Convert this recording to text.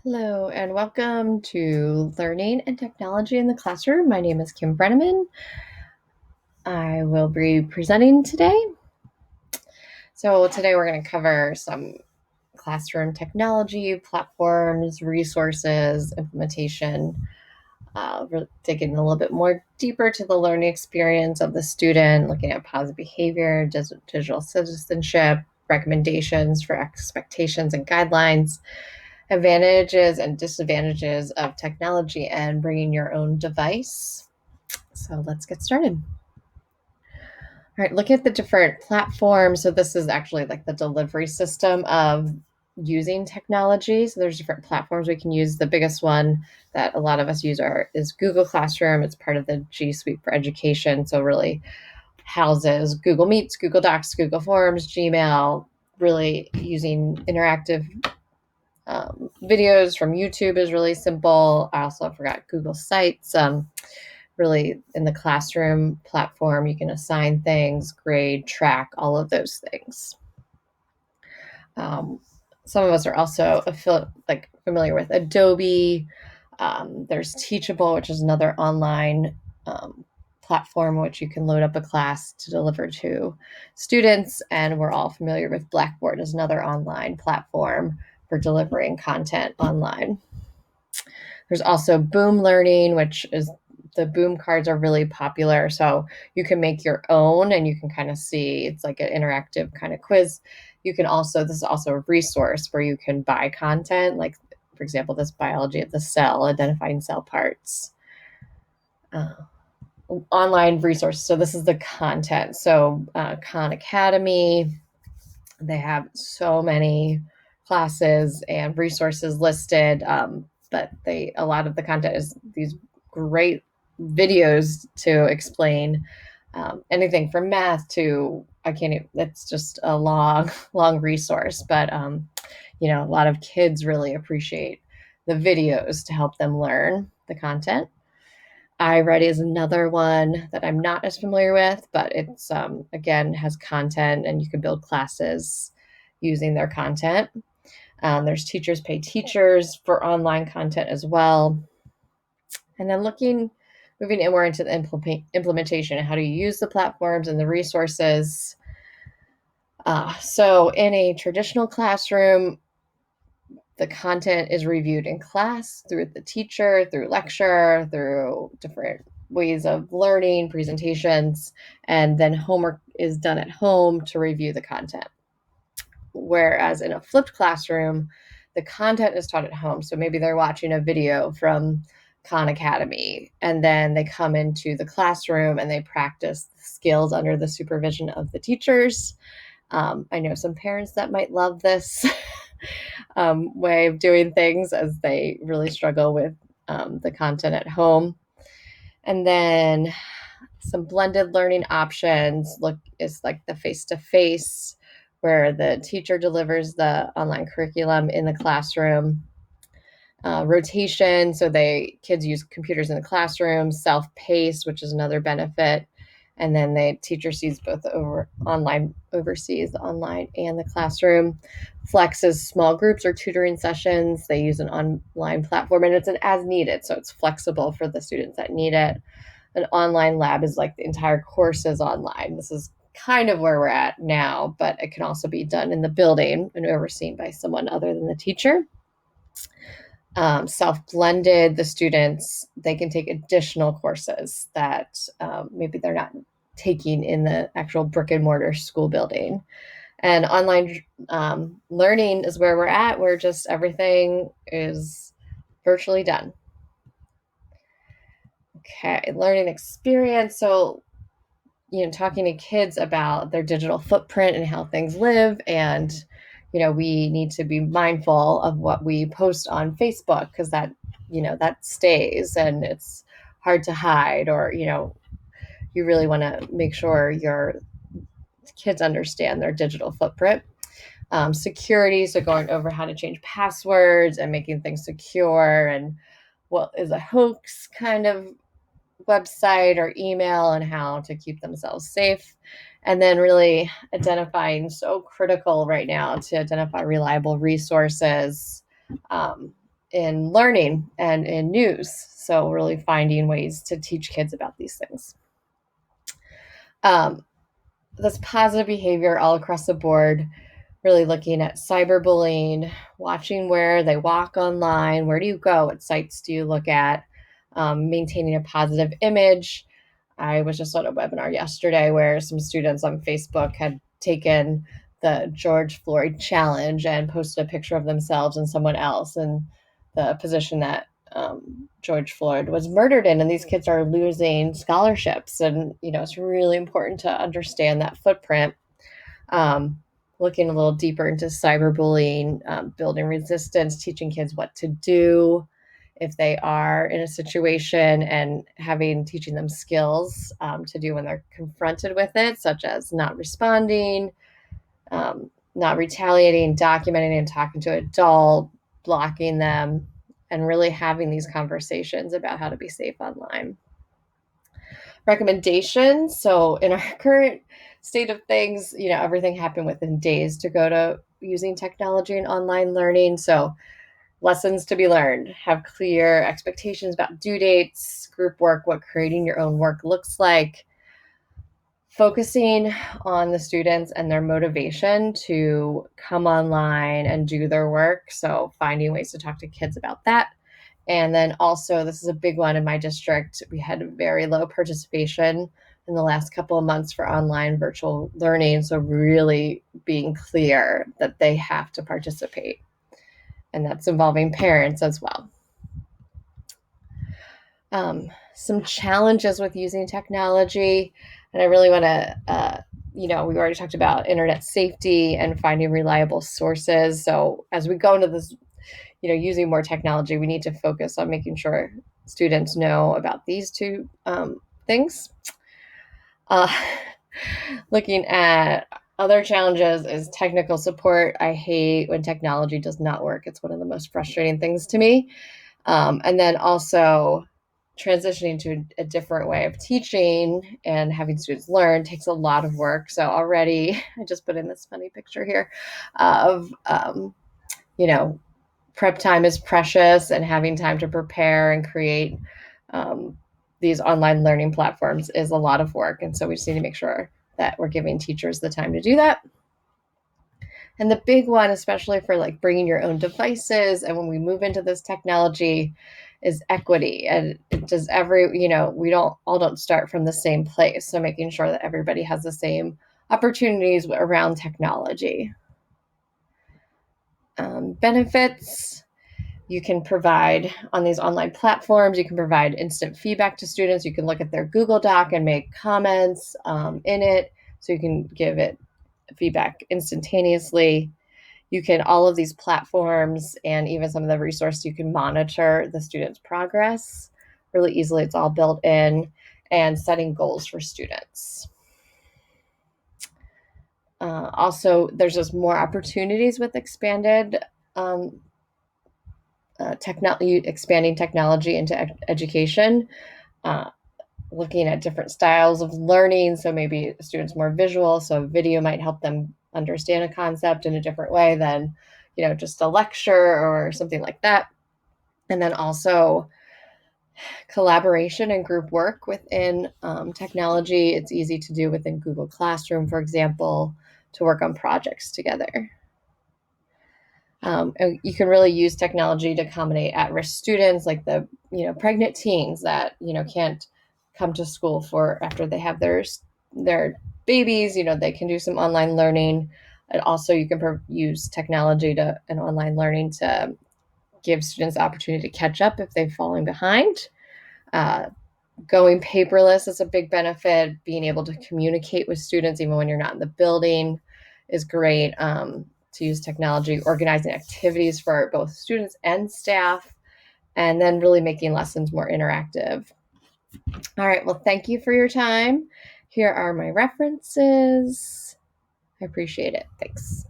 Hello and welcome to Learning and Technology in the Classroom. My name is Kim Brenneman. I will be presenting today. So today we're going to cover some classroom technology, platforms, resources, implementation. We're digging a little bit more deeper to the learning experience of the student, looking at positive behavior, digital citizenship, recommendations for expectations and guidelines, advantages and disadvantages of technology, and bringing your own device. So let's get started. All right, look at the different platforms. So this is actually like the delivery system of using technology. So there's different platforms we can use. The biggest one that a lot of us use is Google Classroom. It's part of the G Suite for Education. So really houses Google Meets, Google Docs, Google Forms, Gmail, really using interactive videos from YouTube is really simple. I also forgot Google Sites. Really, in the classroom platform, you can assign things, grade, track, all of those things. Some of us are also familiar with Adobe. There's Teachable, which is another online platform which you can load up a class to deliver to students. And we're all familiar with Blackboard as another online platform for delivering content online. There's also Boom Learning, which is the Boom cards are really popular. So you can make your own and you can kind of see it's like an interactive kind of quiz. You can also, this is also a resource where you can buy content, like, for example, this biology of the cell, identifying cell parts. Online resources. So this is the content. So Khan Academy, they have so many classes and resources listed, but a lot of the content is these great videos to explain anything from math to it's just a long resource, but a lot of kids really appreciate the videos to help them learn the content. iReady is another one that I'm not as familiar with, but it's again has content and you can build classes using their content. There's Teachers Pay Teachers for online content as well. And then moving in more into the implementation and how to use the platforms and the resources. So in a traditional classroom, the content is reviewed in class through the teacher, through lecture, through different ways of learning, presentations, and then homework is done at home to review the content. Whereas in a flipped classroom, the content is taught at home. So maybe they're watching a video from Khan Academy, and then they come into the classroom and they practice the skills under the supervision of the teachers. I know some parents that might love this way of doing things as they really struggle with the content at home. And then some blended learning options is like the face-to-face, where the teacher delivers the online curriculum in the classroom. Rotation, so kids use computers in the classroom. Self-paced, which is another benefit. And then the teacher sees both oversees the online and the classroom. Flex is small groups or tutoring sessions. They use an online platform and it's an as needed, so it's flexible for the students that need it. An online lab is like the entire course is online. This is kind of where we're at now, but it can also be done in the building and overseen by someone other than the teacher. Self-blended, the students, they can take additional courses that maybe they're not taking in the actual brick and mortar school building. And online learning is where we're at, where just everything is virtually done. Okay, learning experience. So, talking to kids about their digital footprint and how things live. And, we need to be mindful of what we post on Facebook because that stays and it's hard to hide, or, you really want to make sure your kids understand their digital footprint. Security, so going over how to change passwords and making things secure, and what is a hoax kind of website or email, and how to keep themselves safe. And then really so critical right now to identify reliable resources, in learning and in news. So really finding ways to teach kids about these things. This positive behavior all across the board, really looking at cyberbullying, watching where they walk online, where do you go, what sites do you look at, maintaining a positive image. I was just on a webinar yesterday where some students on Facebook had taken the George Floyd challenge and posted a picture of themselves and someone else in the position that George Floyd was murdered in, and these kids are losing scholarships. And it's really important to understand that footprint. Looking a little deeper into cyberbullying, building resistance, teaching kids what to do if they are in a situation, and teaching them skills to do when they're confronted with it, such as not responding, not retaliating, documenting and talking to an adult, blocking them, and really having these conversations about how to be safe online. Recommendations. So in our current state of things, everything happened within days to go to using technology and online learning. So lessons to be learned, have clear expectations about due dates, group work, what creating your own work looks like, focusing on the students and their motivation to come online and do their work. So finding ways to talk to kids about that. And then also, this is a big one in my district, we had very low participation in the last couple of months for online virtual learning. So really being clear that they have to participate. And that's involving parents as well. Some challenges with using technology, and I really want to, we already talked about internet safety and finding reliable sources. So as we go into this, using more technology, we need to focus on making sure students know about these two things. Looking at other challenges is technical support. I hate when technology does not work. It's one of the most frustrating things to me. And then also transitioning to a different way of teaching and having students learn takes a lot of work. So already I just put in this funny picture here of, prep time is precious, and having time to prepare and create these online learning platforms is a lot of work. And so we just need to make sure that we're giving teachers the time to do that. And the big one, especially for like bringing your own devices and when we move into this technology, is equity. And it does we don't start from the same place. So making sure that everybody has the same opportunities around technology. Benefits. You can provide on these online platforms, you can provide instant feedback to students. You can look at their Google Doc and make comments in it. So you can give it feedback instantaneously. You can, all of these platforms and even some of the resources, you can monitor the students' progress really easily. It's all built in, and setting goals for students. Also, there's just more opportunities with expanded expanding technology into education, looking at different styles of learning. So maybe students more visual, so video might help them understand a concept in a different way than, just a lecture or something like that. And then also collaboration and group work within technology. It's easy to do within Google Classroom, for example, to work on projects together. You can really use technology to accommodate at-risk students, like the pregnant teens that can't come to school for after they have their babies. They can do some online learning. And also, you can use technology and online learning to give students the opportunity to catch up if they've fallen behind. Going paperless is a big benefit. Being able to communicate with students even when you're not in the building is great. To use technology, organizing activities for both students and staff, and then really making lessons more interactive. All right, well, thank you for your time. Here are my references. I appreciate it. Thanks.